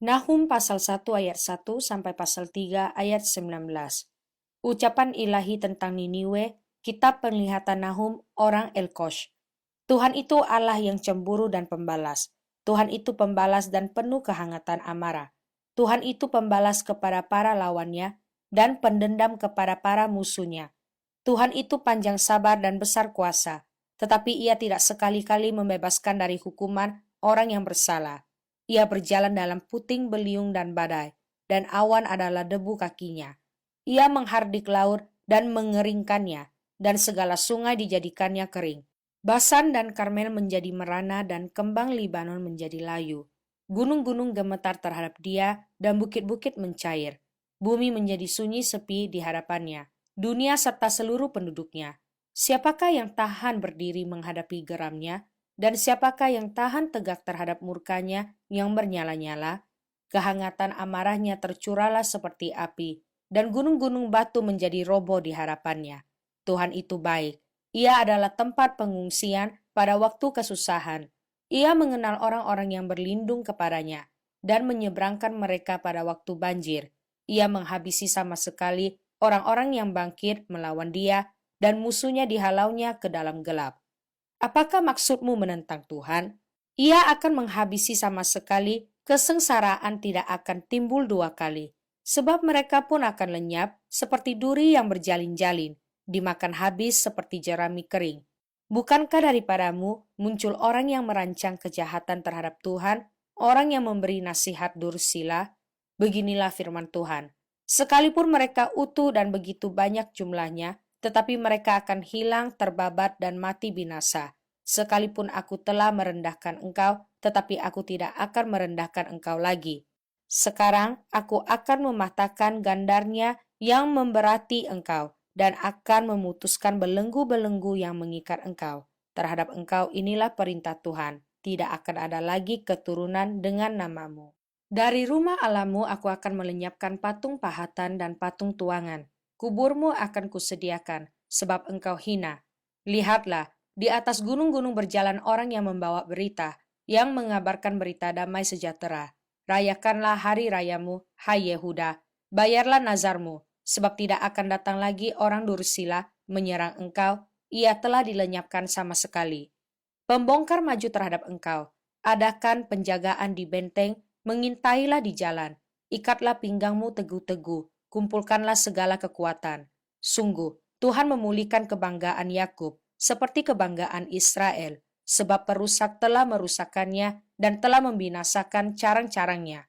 Nahum pasal 1 ayat 1 sampai pasal 3 ayat 19. Ucapan ilahi tentang Niniwe, kitab penglihatan Nahum orang Elkosh. Tuhan itu Allah yang cemburu dan pembalas. Tuhan itu pembalas dan penuh kehangatan amarah. Tuhan itu pembalas kepada para lawannya dan pendendam kepada para musuhnya. Tuhan itu panjang sabar dan besar kuasa, tetapi ia tidak sekali-kali membebaskan dari hukuman orang yang bersalah. Ia berjalan dalam puting beliung dan badai, dan awan adalah debu kakinya. Ia menghardik laut dan mengeringkannya, dan segala sungai dijadikannya kering. Basan dan Karmel menjadi merana dan kembang Libanon menjadi layu. Gunung-gunung gemetar terhadap dia dan bukit-bukit mencair. Bumi menjadi sunyi sepi di hadapannya. Dunia serta seluruh penduduknya. Siapakah yang tahan berdiri menghadapi geramnya? Dan siapakah yang tahan tegak terhadap murkanya yang bernyala-nyala? Kehangatan amarahnya tercurahlah seperti api, dan gunung-gunung batu menjadi roboh di hadapannya. Tuhan itu baik. Ia adalah tempat pengungsian pada waktu kesusahan. Ia mengenal orang-orang yang berlindung kepadanya dan menyeberangkan mereka pada waktu banjir. Ia menghabisi sama sekali orang-orang yang bangkit melawan dia dan musuhnya dihalaunya ke dalam gelap. Apakah maksudmu menentang Tuhan? Ia akan menghabisi sama sekali, kesengsaraan tidak akan timbul dua kali. Sebab mereka pun akan lenyap seperti duri yang berjalin-jalin, dimakan habis seperti jerami kering. Bukankah daripadamu muncul orang yang merancang kejahatan terhadap Tuhan, orang yang memberi nasihat dursila? Beginilah firman Tuhan. Sekalipun mereka utuh dan begitu banyak jumlahnya, tetapi mereka akan hilang, terbabat, dan mati binasa. Sekalipun aku telah merendahkan engkau, tetapi aku tidak akan merendahkan engkau lagi. Sekarang aku akan mematahkan gandarnya yang memberati engkau, dan akan memutuskan belenggu-belenggu yang mengikat engkau. Terhadap engkau inilah perintah Tuhan, tidak akan ada lagi keturunan dengan namamu. Dari rumah Allahmu aku akan melenyapkan patung pahatan dan patung tuangan. Kuburmu akan kusediakan, sebab engkau hina. Lihatlah, di atas gunung-gunung berjalan orang yang membawa berita, yang mengabarkan berita damai sejahtera. Rayakanlah hari rayamu, hai Yehuda. Bayarlah nazarmu, sebab tidak akan datang lagi orang dursila menyerang engkau. Ia telah dilenyapkan sama sekali. Pembongkar maju terhadap engkau. Adakan penjagaan di benteng, mengintailah di jalan. Ikatlah pinggangmu teguh-teguh, kumpulkanlah segala kekuatan. Sungguh, Tuhan memulihkan kebanggaan Yakub seperti kebanggaan Israel, sebab perusak telah merusakkannya dan telah membinasakan carang-carangnya.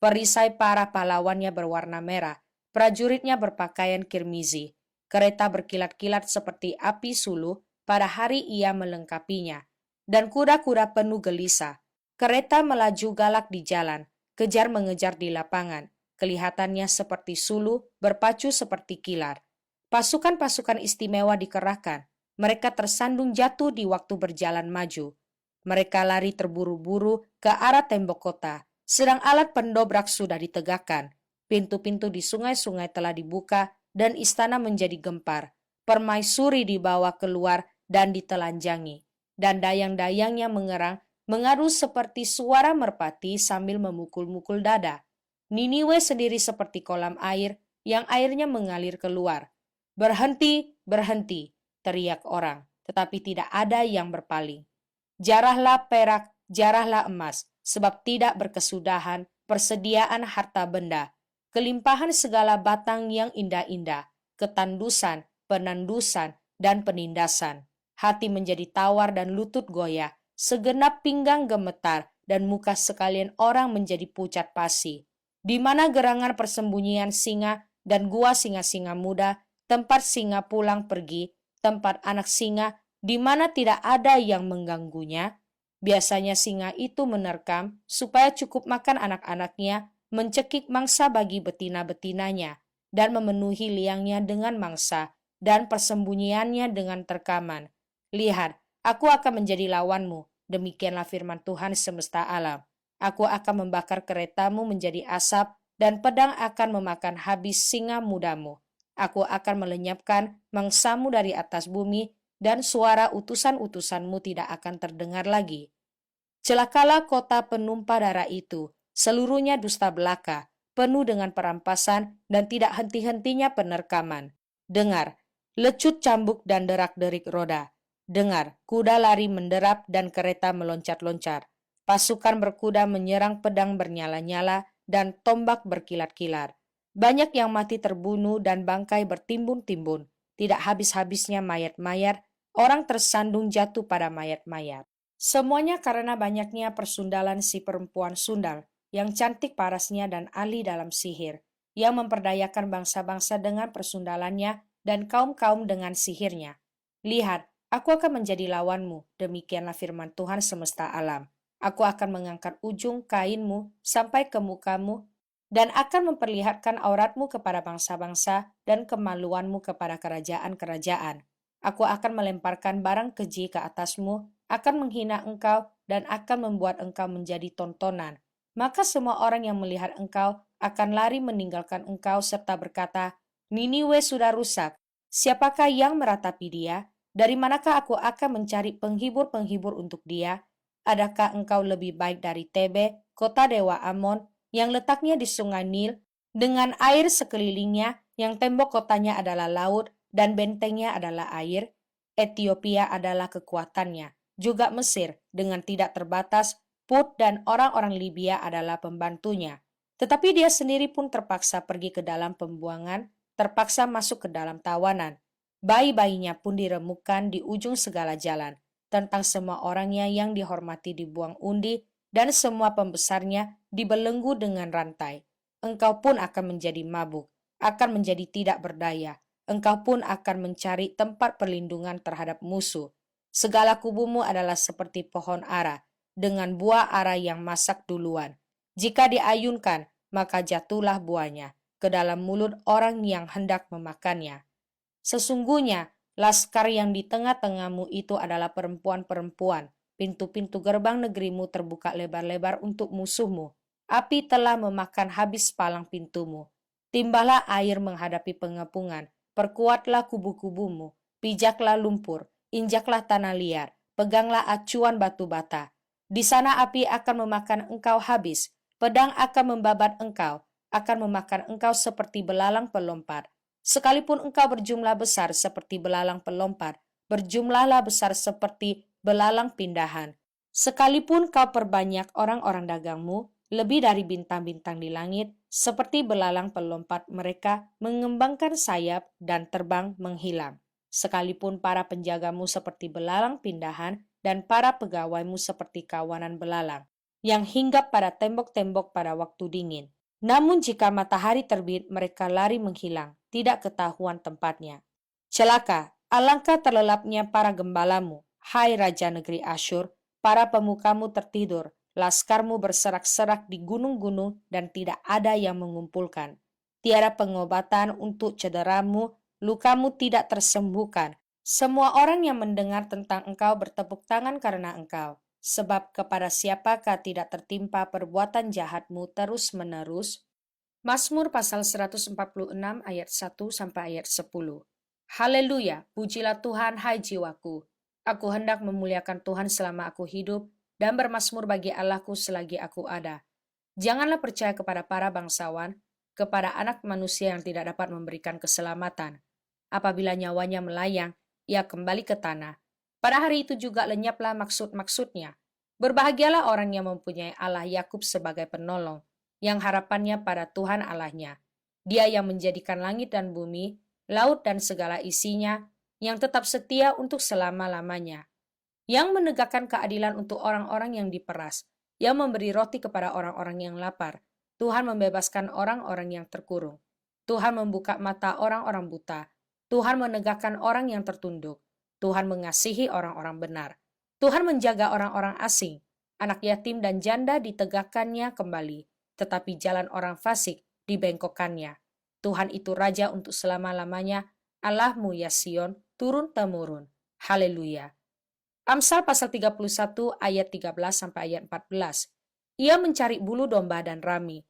Perisai para pahlawannya berwarna merah, prajuritnya berpakaian kirmizi. Kereta berkilat-kilat seperti api suluh pada hari ia melengkapinya. Dan kuda-kuda penuh gelisah. Kereta melaju galak di jalan, kejar mengejar di lapangan. Kelihatannya seperti suluh, berpacu seperti kilat. Pasukan-pasukan istimewa dikerahkan. Mereka tersandung jatuh di waktu berjalan maju. Mereka lari terburu-buru ke arah tembok kota, sedang alat pendobrak sudah ditegakkan. Pintu-pintu di sungai-sungai telah dibuka dan istana menjadi gempar. Permaisuri dibawa keluar dan ditelanjangi. Dan dayang-dayangnya mengerang, mengadu seperti suara merpati sambil memukul-mukul dada. Niniwe sendiri seperti kolam air yang airnya mengalir keluar. Berhenti, berhenti, teriak orang, tetapi tidak ada yang berpaling. Jarahlah perak, jarahlah emas, sebab tidak berkesudahan persediaan harta benda, kelimpahan segala batang yang indah-indah, ketandusan, penandusan, dan penindasan. Hati menjadi tawar dan lutut goyah, segenap pinggang gemetar, dan muka sekalian orang menjadi pucat pasi. Di mana gerangan persembunyian singa dan gua singa-singa muda, tempat singa pulang pergi, tempat anak singa, di mana tidak ada yang mengganggunya. Biasanya singa itu menerkam supaya cukup makan anak-anaknya, mencekik mangsa bagi betina-betinanya, dan memenuhi liangnya dengan mangsa, dan persembunyiannya dengan terkaman. Lihat, aku akan menjadi lawanmu, demikianlah firman Tuhan semesta alam. Aku akan membakar keretamu menjadi asap, dan pedang akan memakan habis singa mudamu. Aku akan melenyapkan mangsamu dari atas bumi, dan suara utusan-utusanmu tidak akan terdengar lagi. Celakalah kota penumpah darah itu, Seluruhnya dusta belaka, penuh dengan perampasan dan tidak henti-hentinya penerkaman. Dengar, lecut cambuk dan derak-derik roda. Dengar, kuda lari menderap dan kereta meloncat-loncat. Pasukan berkuda menyerang, pedang bernyala-nyala dan tombak berkilat-kilat. Banyak yang mati terbunuh dan bangkai bertimbun-timbun. Tidak habis-habisnya mayat-mayat, orang tersandung jatuh pada mayat-mayat. Semuanya karena banyaknya persundalan si perempuan sundal, yang cantik parasnya dan ahli dalam sihir, yang memperdayakan bangsa-bangsa dengan persundalannya dan kaum-kaum dengan sihirnya. Lihat, aku akan menjadi lawanmu, demikianlah firman Tuhan semesta alam. Aku akan mengangkat ujung kainmu sampai ke mukamu dan akan memperlihatkan auratmu kepada bangsa-bangsa dan kemaluanmu kepada kerajaan-kerajaan. Aku akan melemparkan barang keji ke atasmu, akan menghina engkau, dan akan membuat engkau menjadi tontonan. Maka semua orang yang melihat engkau akan lari meninggalkan engkau serta berkata, Niniwe sudah rusak. Siapakah yang meratapi dia? Dari manakah aku akan mencari penghibur-penghibur untuk dia? Adakah engkau lebih baik dari Tebe, kota dewa Amon, yang letaknya di sungai Nil, dengan air sekelilingnya, yang tembok kotanya adalah laut, dan bentengnya adalah air? Ethiopia adalah kekuatannya, juga Mesir dengan tidak terbatas, Put dan orang-orang Libya adalah pembantunya. Tetapi dia sendiri pun terpaksa pergi ke dalam pembuangan, terpaksa masuk ke dalam tawanan. Bayi-bayinya pun diremukkan di ujung segala jalan. Tentang semua orangnya yang dihormati dibuang undi, dan semua pembesarnya dibelenggu dengan rantai. Engkau pun akan menjadi mabuk, akan menjadi tidak berdaya. Engkau pun akan mencari tempat perlindungan terhadap musuh. Segala kubumu adalah seperti pohon ara, dengan buah ara yang masak duluan. Jika diayunkan, maka jatuhlah buahnya ke dalam mulut orang yang hendak memakannya. Sesungguhnya, laskar yang di tengah-tengahmu itu adalah perempuan-perempuan. Pintu-pintu gerbang negerimu terbuka lebar-lebar untuk musuhmu. Api telah memakan habis palang pintumu. Timbahlah air menghadapi pengepungan. Perkuatlah kubu-kubumu. Pijaklah lumpur. Injaklah tanah liat. Peganglah acuan batu bata. Di sana api akan memakan engkau habis. Pedang akan membabat engkau. Akan memakan engkau seperti belalang pelompat. Sekalipun engkau berjumlah besar seperti belalang pelompat, berjumlahlah besar seperti belalang pindahan. Sekalipun kau perbanyak orang-orang dagangmu, lebih dari bintang-bintang di langit, seperti belalang pelompat mereka mengembangkan sayap dan terbang menghilang. Sekalipun para penjagamu seperti belalang pindahan dan para pegawaimu seperti kawanan belalang, yang hinggap pada tembok-tembok pada waktu dingin. Namun jika matahari terbit, mereka lari menghilang, tidak ketahuan tempatnya. Celaka, alangkah terlelapnya para gembalamu, hai Raja negeri Asyur, para pemukamu tertidur, laskarmu berserak-serak di gunung-gunung dan tidak ada yang mengumpulkan. Tiada pengobatan untuk cederamu, lukamu tidak tersembuhkan. Semua orang yang mendengar tentang engkau bertepuk tangan karena engkau. Sebab kepada siapakah tidak tertimpa perbuatan jahatmu terus-menerus? Mazmur pasal 146 ayat 1 sampai ayat 10. Haleluya, pujilah Tuhan hai jiwaku. Aku hendak memuliakan Tuhan selama aku hidup dan bermazmur bagi Allahku selagi aku ada. Janganlah percaya kepada para bangsawan, kepada anak manusia yang tidak dapat memberikan keselamatan. Apabila nyawanya melayang, ia kembali ke tanah. Pada hari itu juga lenyaplah maksud-maksudnya. Berbahagialah orang yang mempunyai Allah Yakub sebagai penolong, yang harapannya pada Tuhan Allahnya. Dia yang menjadikan langit dan bumi, laut dan segala isinya, yang tetap setia untuk selama-lamanya. Yang menegakkan keadilan untuk orang-orang yang diperas, yang memberi roti kepada orang-orang yang lapar. Tuhan membebaskan orang-orang yang terkurung. Tuhan membuka mata orang-orang buta. Tuhan menegakkan orang yang tertunduk. Tuhan mengasihi orang-orang benar. Tuhan menjaga orang-orang asing. Anak yatim dan janda ditegakkannya kembali, tetapi jalan orang fasik dibengkokkannya. Tuhan itu Raja untuk selama-lamanya. Allahmu ya Sion, turun-temurun. Haleluya. Amsal pasal 31 ayat 13 sampai ayat 14. Ia mencari bulu domba dan rami,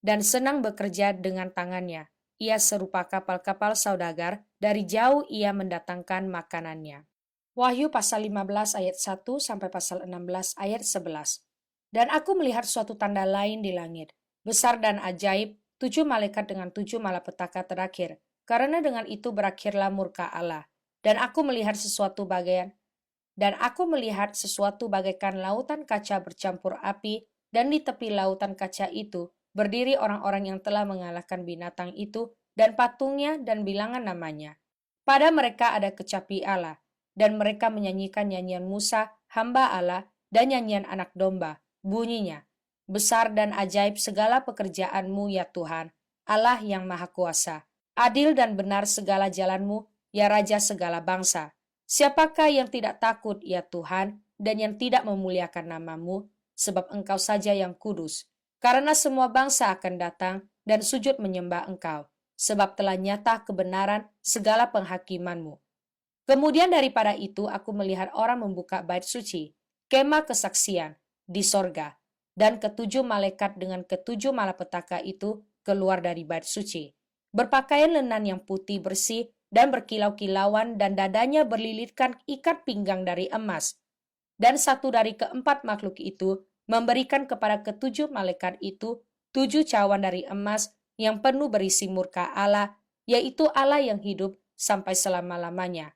dan senang bekerja dengan tangannya. Ia serupa kapal-kapal saudagar, dari jauh ia mendatangkan makanannya. Wahyu pasal 15 ayat 1 sampai pasal 16 ayat 11. Dan aku melihat suatu tanda lain di langit, besar dan ajaib, 7 malaikat dengan 7 malapetaka terakhir, karena dengan itu berakhirlah murka Allah. Dan aku melihat sesuatu bagaikan lautan kaca bercampur api, dan di tepi lautan kaca itu berdiri orang-orang yang telah mengalahkan binatang itu dan patungnya dan bilangan namanya. Pada mereka ada kecapi Allah, dan mereka menyanyikan nyanyian Musa, hamba Allah, dan nyanyian anak domba. Bunyinya, besar dan ajaib segala pekerjaanmu ya Tuhan, Allah yang maha kuasa. Adil dan benar segala jalanmu, ya Raja segala bangsa. Siapakah yang tidak takut, ya Tuhan, dan yang tidak memuliakan namamu, sebab Engkau saja yang kudus. Karena semua bangsa akan datang dan sujud menyembah Engkau, sebab telah nyata kebenaran segala penghakimanmu. Kemudian daripada itu aku melihat orang membuka bait suci, kemah kesaksian, di sorga, dan ketujuh malaikat dengan ketujuh malapetaka itu keluar dari bait suci. Berpakaian lenan yang putih bersih dan berkilau-kilauan dan dadanya berlilitkan ikat pinggang dari emas. Dan satu dari keempat makhluk itu memberikan kepada ketujuh malaikat itu 7 cawan dari emas yang penuh berisi murka Allah, yaitu Allah yang hidup sampai selama-lamanya.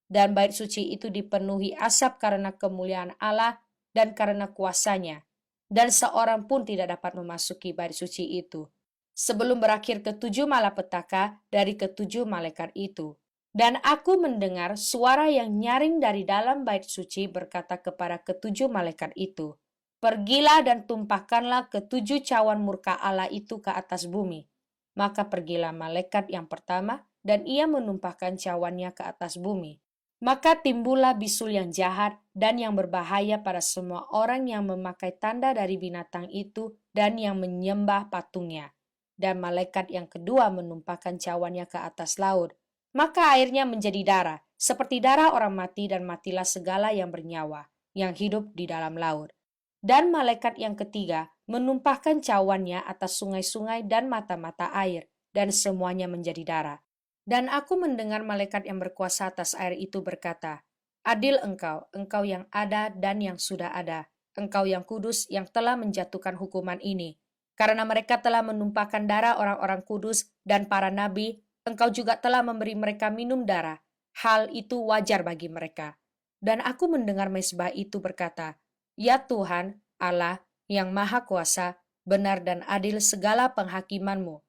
Dan bait suci itu dipenuhi asap karena kemuliaan Allah dan karena kuasanya. Dan seorang pun tidak dapat memasuki bait suci itu, sebelum berakhir ketujuh malapetaka dari ketujuh malaikat itu. Dan aku mendengar suara yang nyaring dari dalam bait suci berkata kepada ketujuh malaikat itu, "Pergilah dan tumpahkanlah ketujuh cawan murka Allah itu ke atas bumi." Maka pergilah malaikat yang pertama, dan ia menumpahkan cawannya ke atas bumi. Maka timbullah bisul yang jahat dan yang berbahaya pada semua orang yang memakai tanda dari binatang itu dan yang menyembah patungnya. Dan malaikat yang kedua menumpahkan cawannya ke atas laut. Maka airnya menjadi darah, seperti darah orang mati, dan matilah segala yang bernyawa, yang hidup di dalam laut. Dan malaikat yang ketiga menumpahkan cawannya atas sungai-sungai dan mata-mata air, dan semuanya menjadi darah. Dan aku mendengar malaikat yang berkuasa atas air itu berkata, "Adil engkau, engkau yang ada dan yang sudah ada, engkau yang kudus yang telah menjatuhkan hukuman ini. Karena mereka telah menumpahkan darah orang-orang kudus dan para nabi, engkau juga telah memberi mereka minum darah. Hal itu wajar bagi mereka." Dan aku mendengar mezbah itu berkata, "Ya Tuhan, Allah yang maha kuasa, benar dan adil segala penghakimanmu."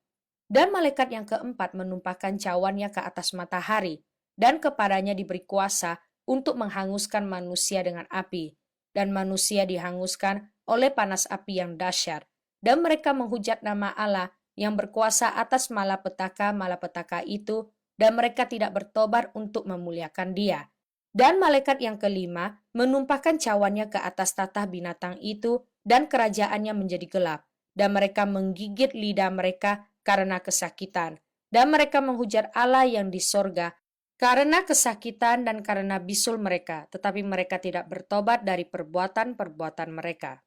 Dan malaikat yang keempat menumpahkan cawannya ke atas matahari, dan kepadanya diberi kuasa untuk menghanguskan manusia dengan api. Dan manusia dihanguskan oleh panas api yang dahsyat. Dan mereka menghujat nama Allah yang berkuasa atas malapetaka-malapetaka itu, dan mereka tidak bertobat untuk memuliakan Dia. Dan malaikat yang kelima menumpahkan cawannya ke atas tatah binatang itu, dan kerajaannya menjadi gelap. Dan mereka menggigit lidah mereka karena kesakitan, dan mereka menghujat Allah yang di sorga karena kesakitan dan karena bisul mereka, tetapi mereka tidak bertobat dari perbuatan-perbuatan mereka.